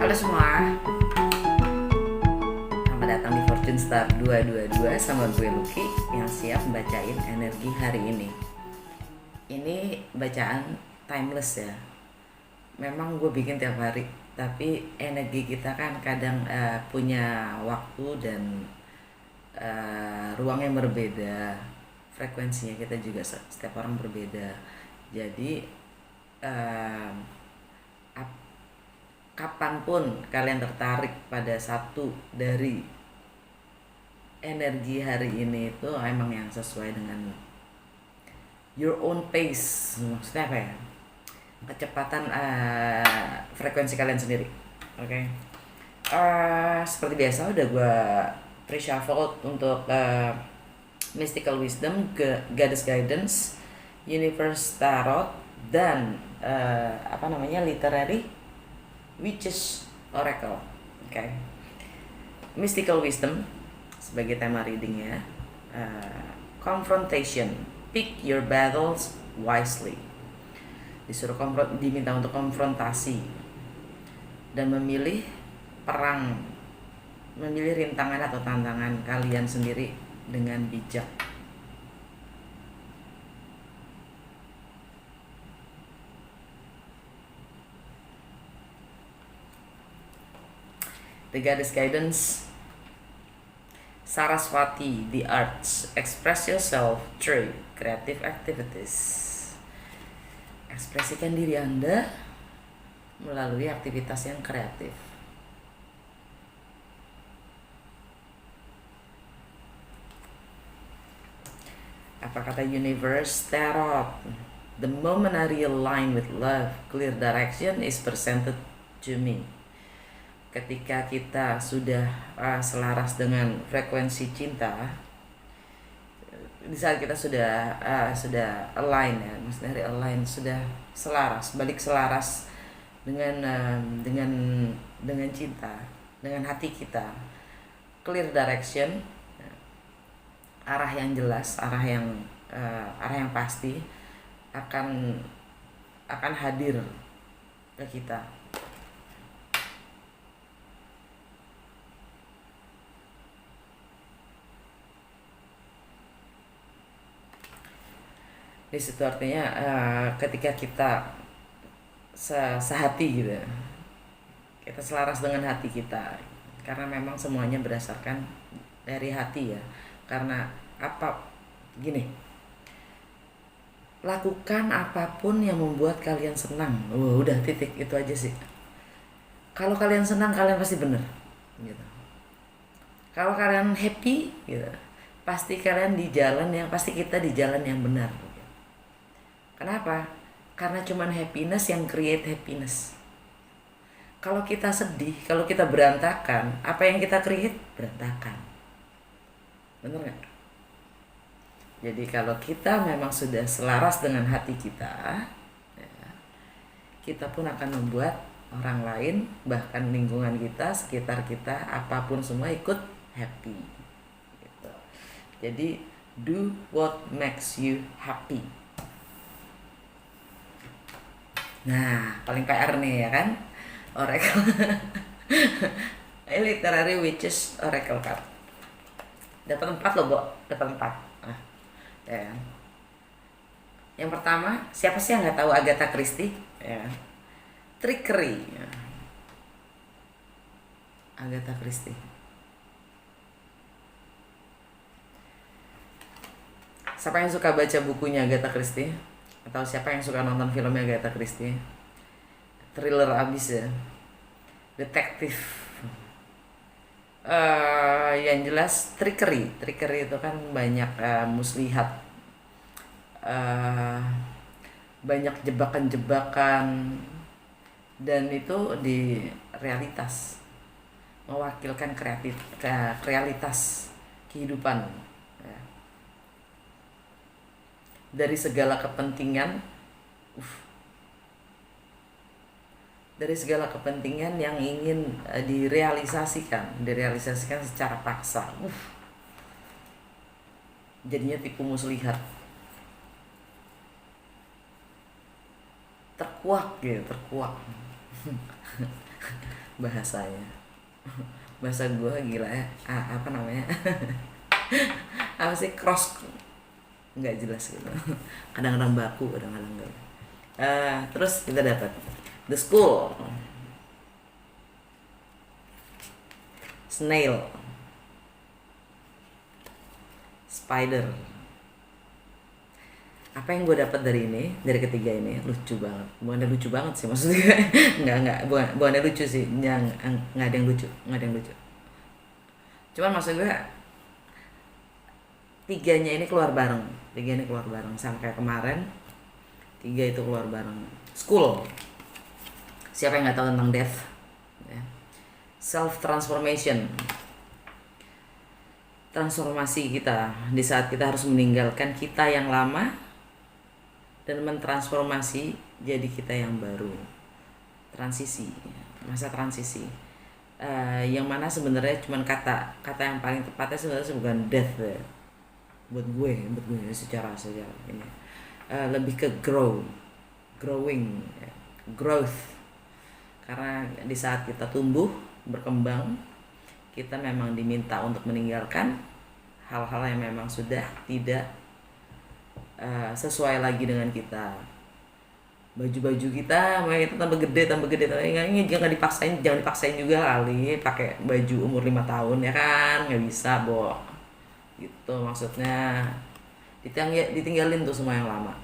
Halo semua, selamat datang di Fortune Star 222 sama gue Lucky yang siap bacain energi hari ini. Ini bacaan timeless ya. Memang gue bikin tiap hari, tapi energi kita kan kadang punya waktu dan ruang yang berbeda. Frekuensinya kita juga setiap orang berbeda. Jadi kapanpun kalian tertarik pada satu dari energi hari ini itu emang yang sesuai dengan your own pace, maksudnya apa ya, kecepatan frekuensi kalian sendiri. Oke. Seperti biasa udah gue pre-shuffle untuk mystical wisdom, goddess guidance, universe tarot, dan literary witches oracle. Oke. Mystical wisdom sebagai tema readingnya, confrontation, pick your battles wisely. Diminta untuk konfrontasi dan memilih perang, memilih rintangan atau tantangan kalian sendiri dengan bijak. The Goddess Guidance, Saraswati, the arts, express yourself through creative activities. Ekspresikan diri Anda melalui aktivitas yang kreatif. Apa kata Universe Tarot? The moment I realign with love, clear direction is presented to me. Ketika kita sudah selaras dengan frekuensi cinta, di saat kita sudah align ya, maksudnya dari align, sudah selaras, balik selaras dengan cinta, dengan hati kita, clear direction, arah yang jelas, arah yang pasti akan hadir ke kita. Di situ artinya ketika kita sehati gitu, kita selaras dengan hati kita, karena memang semuanya berdasarkan dari hati ya. Karena gini, lakukan apapun yang membuat kalian senang. Udah titik, itu aja sih. Kalau kalian senang, kalian pasti bener gitu. Kalau kalian happy gitu, pasti kita di jalan yang benar. Kenapa? Karena cuman happiness yang create happiness. Kalau kita sedih, kalau kita berantakan, apa yang kita create berantakan. Bener gak? Jadi kalau kita memang sudah selaras dengan hati kita, ya, kita pun akan membuat orang lain, bahkan lingkungan kita, sekitar kita, apapun semua ikut happy gitu. Jadi do what makes you happy. Nah, paling PR nih ya kan, oracle. Literary witches oracle card. Dapat 4 loh, Bo. Dapat 4. Ya kan? Yang pertama, siapa sih yang nggak tahu Agatha Christie? Ya kan? Trickery. Ya. Agatha Christie. Siapa yang suka baca bukunya Agatha Christie? Atau siapa yang suka nonton filmnya Agatha Christie? Thriller abis ya, detektif. Yang jelas trickery itu kan banyak muslihat, banyak jebakan-jebakan, dan itu di realitas, mewakilkan realitas kehidupan. Dari segala kepentingan yang ingin direalisasikan secara paksa, jadinya tipu muslihat, terkuak. bahasanya. Bahasa gue gila ya. Apa namanya? Apa sih, cross, nggak jelas gitu. Kadang-kadang baku, kadang-kadang enggak. Terus kita dapat the school, snail, spider. Apa yang gue dapat dari ini, dari ketiga ini, lucu banget. Bukannya lucu banget sih maksudnya. Nggak, bukannya lucu sih, nggak ada yang lucu, nggak ada yang lucu. Cuman maksud gue tiganya ini keluar bareng, sama kayak kemarin. Tiga itu keluar bareng. School, siapa yang nggak tahu tentang death ya. Self transformation, transformasi kita di saat kita harus meninggalkan kita yang lama dan mentransformasi jadi kita yang baru. Transisi, masa transisi. Yang mana sebenarnya cuman kata yang paling tepatnya sebenarnya bukan death ya. buat gue secara ini lebih ke growing, growth. Karena di saat kita tumbuh berkembang, kita memang diminta untuk meninggalkan hal-hal yang memang sudah tidak sesuai lagi dengan kita. Baju-baju kita tambah gede jangan dipaksain juga kali pakai baju umur 5 tahun ya kan, nggak bisa gitu maksudnya. Ditinggalin tuh semua yang lama,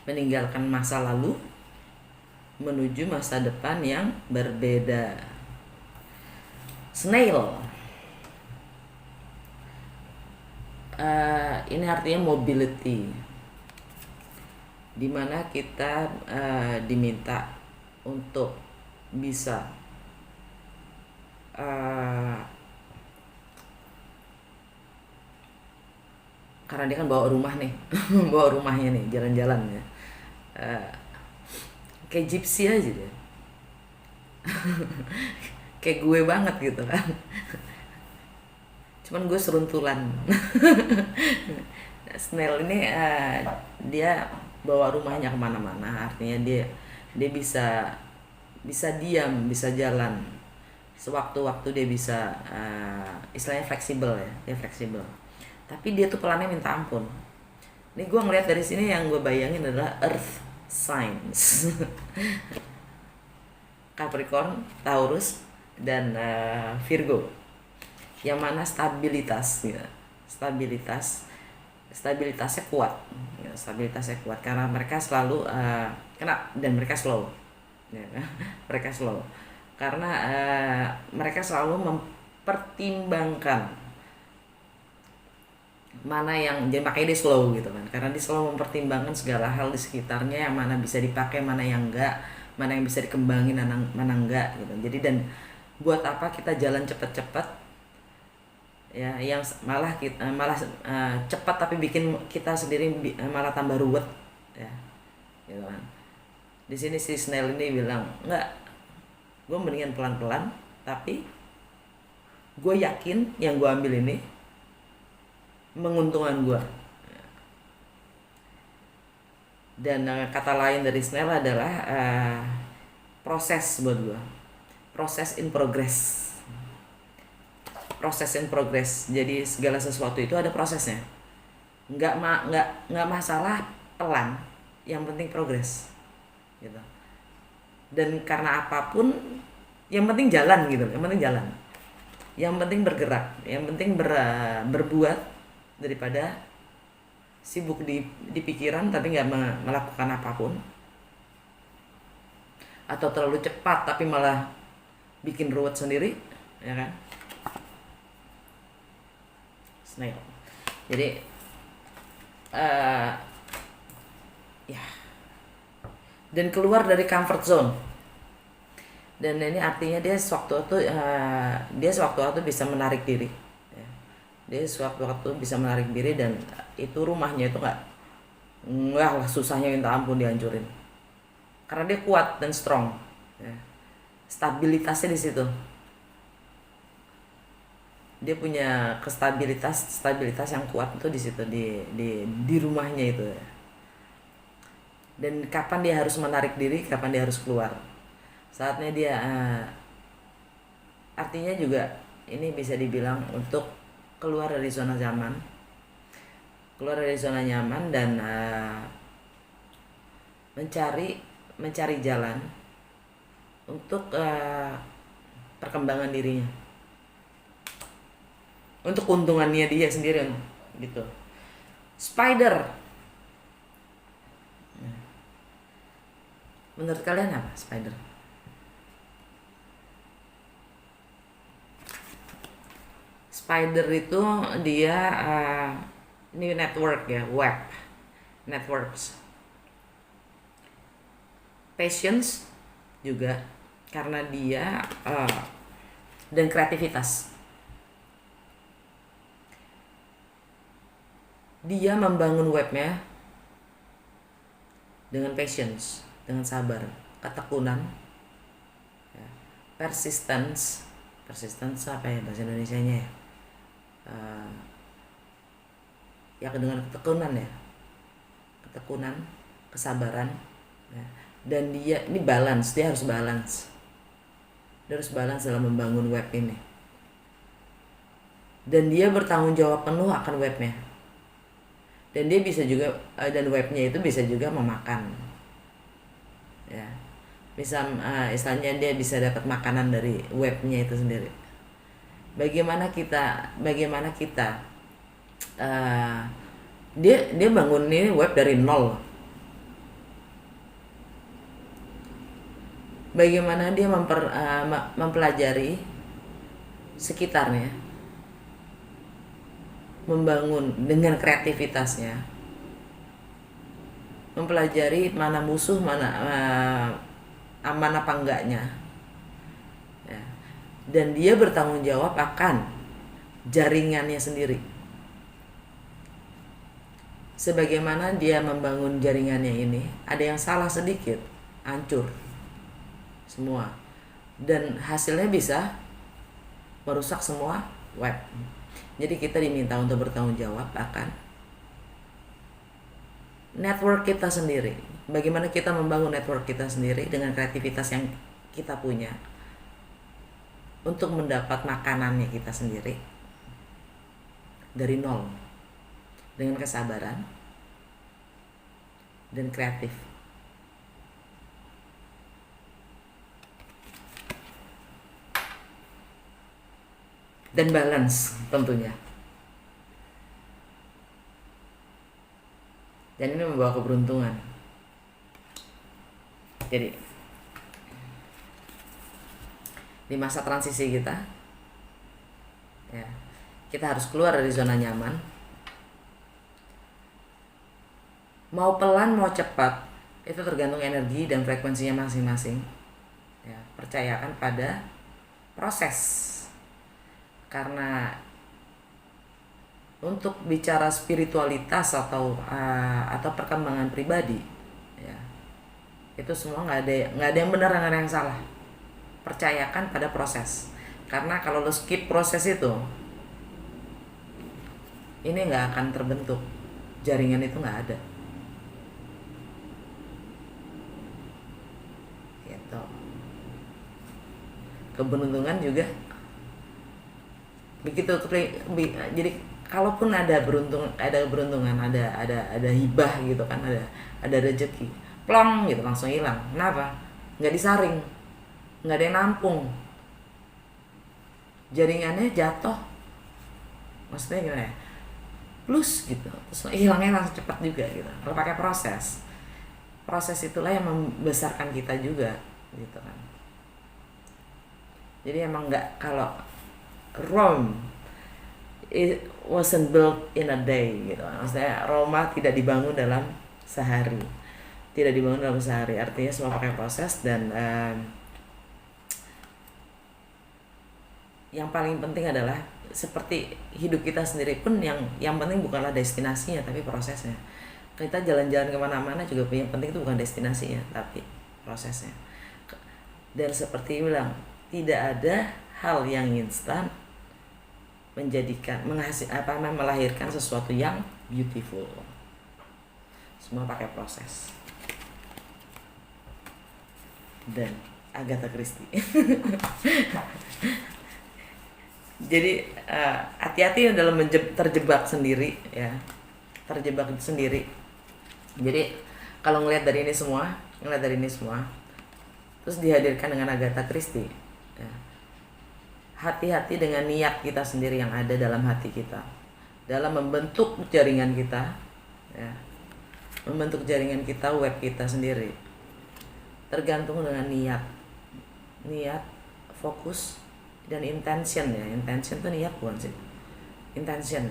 meninggalkan masa lalu menuju masa depan yang berbeda. Snail, ini artinya mobility, dimana kita diminta untuk bisa karena dia kan bawa rumah nih bawa rumahnya nih, jalan-jalan ya, kayak gypsy aja deh. Kayak gue banget gitu kan. Cuman gue seruntulan. Snail ini dia bawa rumahnya kemana-mana, artinya dia bisa diam, bisa jalan. Sewaktu-waktu dia bisa istilahnya fleksibel ya, dia fleksibel. Tapi dia tuh pelannya minta ampun. Ini gue ngeliat dari sini yang gue bayangin adalah Earth signs. Capricorn, Taurus, dan Virgo. Yang mana stabilitas ya. Stabilitasnya kuat. Ya, stabilitasnya kuat karena mereka selalu dan mereka slow. Ya, mereka slow. Karena mereka selalu mempertimbangkan mana yang, jadi makanya dia slow gitu kan, karena dia selalu mempertimbangkan segala hal di sekitarnya, yang mana bisa dipakai, mana yang enggak, mana yang bisa dikembangin, mana enggak gitu. Jadi dan buat apa kita jalan cepet-cepet ya, yang malah cepat tapi bikin kita sendiri malah tambah ruwet ya gitu kan. Di sini si Snail ini bilang enggak, gue mendingan pelan-pelan, tapi gue yakin yang gue ambil ini menguntungkan gue. Dan kata lain dari Snail adalah proses buat gue, proses in progress. Jadi segala sesuatu itu ada prosesnya. Nggak masalah pelan, yang penting progress gitu. Dan karena apapun yang penting jalan gitu, yang penting bergerak, yang penting berbuat, daripada sibuk di pikiran tapi nggak melakukan apapun, atau terlalu cepat tapi malah bikin ruwet sendiri ya kan. Snail. Jadi ya, dan keluar dari comfort zone. Dan ini artinya dia sewaktu-waktu bisa menarik diri. Dia sewaktu-waktu bisa menarik diri, dan itu rumahnya itu nggak susahnya minta ampun dihancurin. Karena dia kuat dan strong. Ya. Stabilitasnya di situ. Dia punya stabilitas yang kuat itu di situ, di rumahnya itu. Ya. dan kapan dia harus menarik diri, kapan dia harus keluar. Saatnya dia artinya juga ini bisa dibilang untuk keluar dari zona nyaman, dan mencari jalan untuk perkembangan dirinya, untuk keuntungannya dia sendiri gitu. Spider, menurut kalian apa spider? Spider itu dia ini network ya, web networks. Patience juga karena dia dan kreativitas. Dia membangun webnya dengan patience, dengan sabar, ketekunan, ya, persistence apa ya bahasa Indonesianya ya? Ya dengan ketekunan, kesabaran, ya. Dan dia ini balance, dia harus balance dalam membangun web ini, dan dia bertanggung jawab penuh akan webnya, dan dia bisa juga dan webnya itu bisa juga memakan, ya, bisa istilahnya dia bisa dapat makanan dari webnya itu sendiri. Bagaimana kita dia bangun ini web dari nol. Bagaimana dia mempelajari sekitarnya, membangun dengan kreativitasnya, mempelajari mana musuh, mana aman apa enggaknya, ya. Dan dia bertanggung jawab akan jaringannya sendiri. Sebagaimana dia membangun jaringannya ini, ada yang salah sedikit, hancur semua, dan hasilnya bisa merusak semua web. Jadi kita diminta untuk bertanggung jawab akan network kita sendiri. Bagaimana kita membangun network kita sendiri dengan kreativitas yang kita punya untuk mendapat makanannya kita sendiri dari nol, dengan kesabaran dan kreatif. Dan balance tentunya. Dan ini membawa keberuntungan. Jadi di masa transisi kita, ya, kita harus keluar dari zona nyaman. Mau pelan mau cepat itu tergantung energi dan frekuensinya masing-masing, ya. Percayakan pada proses, karena untuk bicara spiritualitas atau perkembangan pribadi, ya, itu semua nggak ada yang benar, nggak ada yang salah. Percayakan pada proses, karena kalau lo skip proses itu, ini nggak akan terbentuk, jaringan itu nggak ada, gitu. Keberuntungan juga begitu. Jadi kalaupun ada beruntungan, ada hibah gitu kan, ada rezeki, plong gitu langsung hilang. Kenapa? Nggak disaring, nggak ada yang nampung, jaringannya jatuh, maksudnya gimana ya, plus gitu, terus hilangnya langsung cepat juga gitu. Kalau pakai proses itulah yang membesarkan kita juga gitu kan. Jadi emang nggak, kalau Rome it wasn't built in a day gitu, maksudnya Roma tidak dibangun dalam sehari, artinya semua pakai proses. Dan yang paling penting adalah seperti hidup kita sendiri pun, yang penting bukanlah destinasinya tapi prosesnya. Kita jalan-jalan kemana-mana juga yang penting itu bukan destinasinya tapi prosesnya. Dan seperti bilang, tidak ada hal yang instan melahirkan sesuatu yang beautiful. Semua pakai proses. dan Agatha Christie. Jadi hati-hati dalam terjebak sendiri ya, terjebak sendiri. Jadi kalau ngelihat dari ini semua, terus dihadirkan dengan Agatha Christie, ya, hati-hati dengan niat kita sendiri yang ada dalam hati kita, dalam membentuk jaringan kita, ya, membentuk jaringan kita, web kita sendiri, tergantung dengan niat, fokus, dan intention ya. Intention tuh niat bukan sih? Intention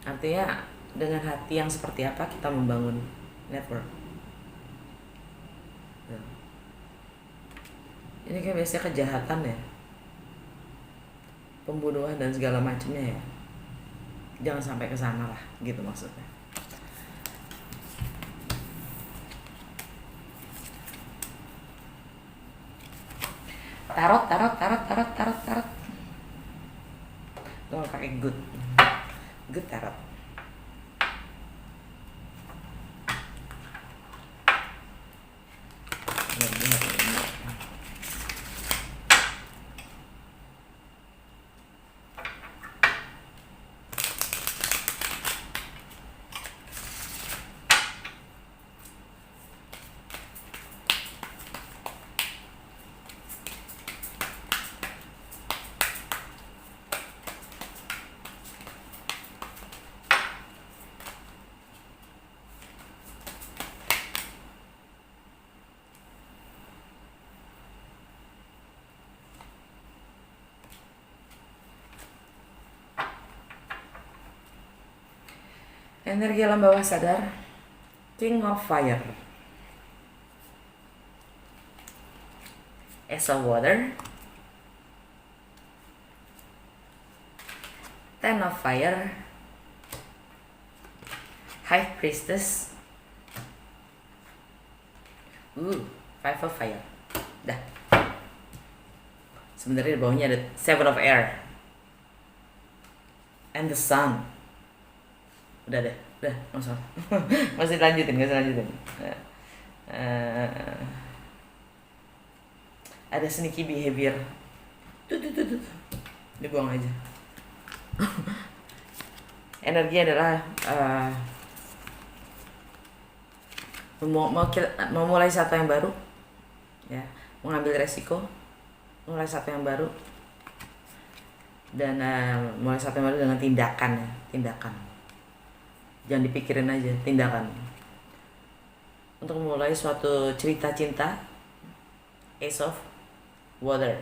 artinya dengan hati yang seperti apa kita membangun network. Ya. Ini kayak biasanya kejahatan ya, pembunuhan dan segala macamnya ya. Jangan sampai ke sana lah, gitu maksudnya. Tarot. Lo pakai good tarot. Energi alam bawah sadar, King of Fire, Ace of Water, Ten of Fire, High Priestess, Five of Fire. Dah. Sebenarnya di bawahnya ada Seven of Air and the Sun. Udah, nggak usah. Masih lanjutin. Ada sneaky behavior. Tuh. Dibuang aja. Energi adalah memulai satu yang baru, ya, mengambil resiko, mulai satu yang baru, dan mulai satu yang baru dengan tindakan. Jangan dipikirin aja, tindakan. Untuk memulai suatu cerita cinta, Ace of Water.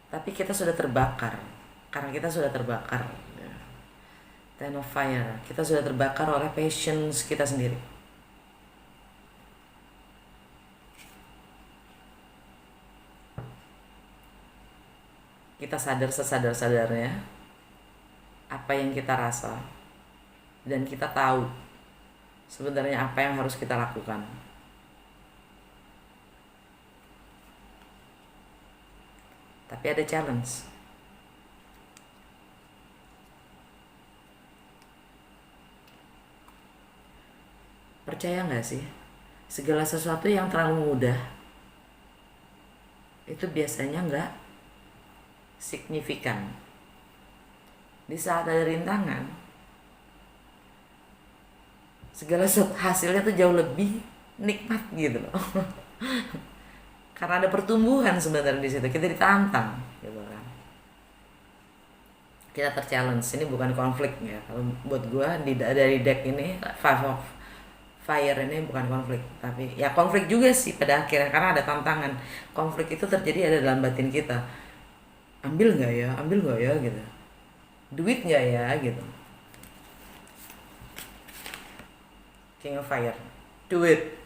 Tapi kita sudah terbakar, karena kita sudah terbakar. Ten of Fire, kita sudah terbakar oleh passions kita sendiri. Kita sadar sesadar-sadarnya apa yang kita rasa, dan kita tahu sebenarnya apa yang harus kita lakukan. Tapi ada challenge. Percaya gak sih, segala sesuatu yang terlalu mudah itu biasanya gak signifikan. Di saat ada rintangan, segala hasilnya tuh jauh lebih nikmat gitu loh. Karena ada pertumbuhan sebenarnya di situ, kita ditantang gitu kan. Kita terchallenge. Ini bukan konflik ya. Kalau buat gua dari deck ini Five of Fire ini bukan konflik, tapi ya konflik juga sih pada akhirnya, karena ada tantangan. Konflik itu terjadi ada dalam batin kita. Ambil nggak ya gitu. Duit nggak ya gitu. King of Fire, do it.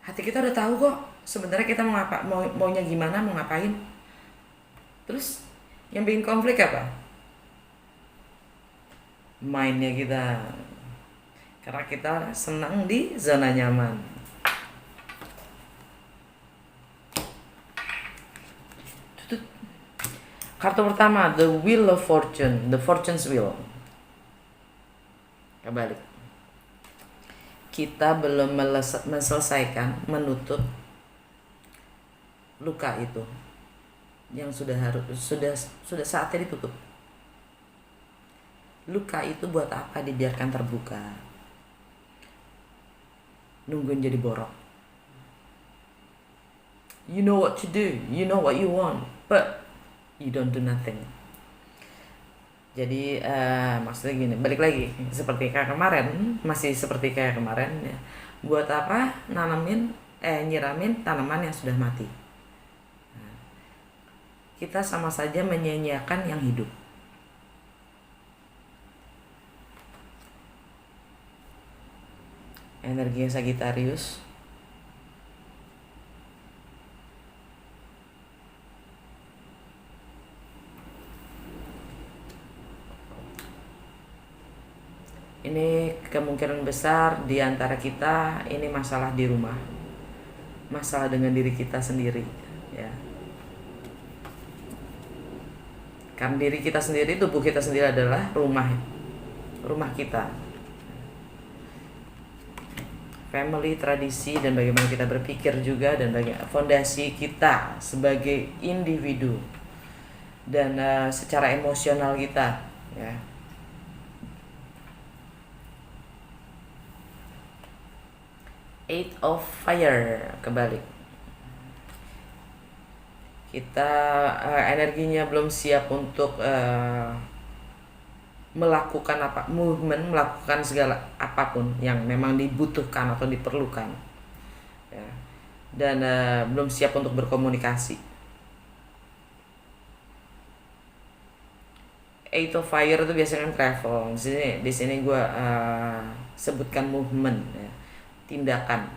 Hati kita udah tahu kok sebenarnya kita maunya gimana, mau ngapain. Terus yang bikin konflik apa? Mindnya kita, karena kita senang di zona nyaman. Kartu pertama, The Wheel of Fortune, The Fortune's Wheel. Kebalik, kita belum menyelesaikan menutup luka itu yang sudah saatnya ditutup. Luka itu buat apa dibiarkan terbuka, nungguin jadi borok. You know what to do, you know what you want, but you don't do nothing. Jadi maksudnya gini, balik lagi seperti kayak kemarin, masih seperti kayak kemarin ya. Buat apa nyiramin tanaman yang sudah mati? Nah, kita sama saja menyia-nyiakan yang hidup. Energi Sagittarius ini kemungkinan besar di antara kita ini masalah di rumah, masalah dengan diri kita sendiri ya. Karena diri kita sendiri, tubuh kita sendiri adalah rumah kita, family, tradisi, dan bagaimana kita berpikir juga, dan bagaimana fondasi kita sebagai individu dan secara emosional kita ya. Eight of Fire kebalik, kita energinya belum siap untuk melakukan melakukan segala apapun yang memang dibutuhkan atau diperlukan ya. Dan belum siap untuk berkomunikasi. Eight of Fire itu biasanya kan travel. Di sini gue sebutkan movement ya, tindakan.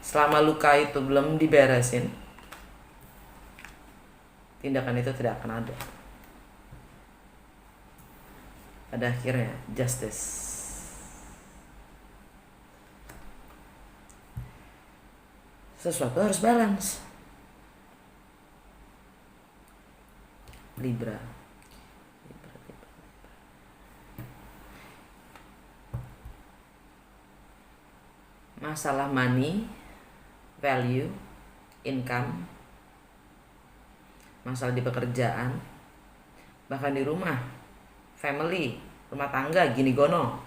Selama luka itu belum diberesin, tindakan itu tidak akan ada. Pada akhirnya justice. Sesuatu harus balance. Libra. Masalah money, value, income, masalah di pekerjaan, bahkan di rumah, family, rumah tangga, gini gono.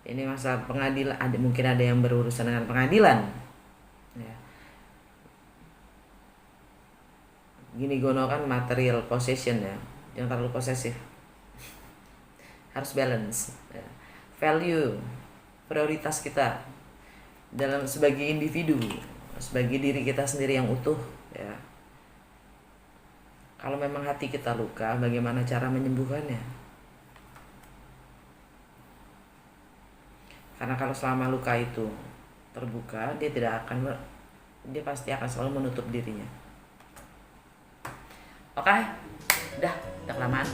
Ini masalah pengadilan, mungkin ada yang berurusan dengan pengadilan ya. Gini gono kan material possession ya, jangan terlalu posesif. Harus balance ya. Value, prioritas kita dalam sebagai individu, sebagai diri kita sendiri yang utuh ya. Kalau memang hati kita luka, bagaimana cara menyembuhkannya? Karena kalau selama luka itu terbuka, dia pasti akan selalu menutup dirinya. Oke? Udah kelamaan.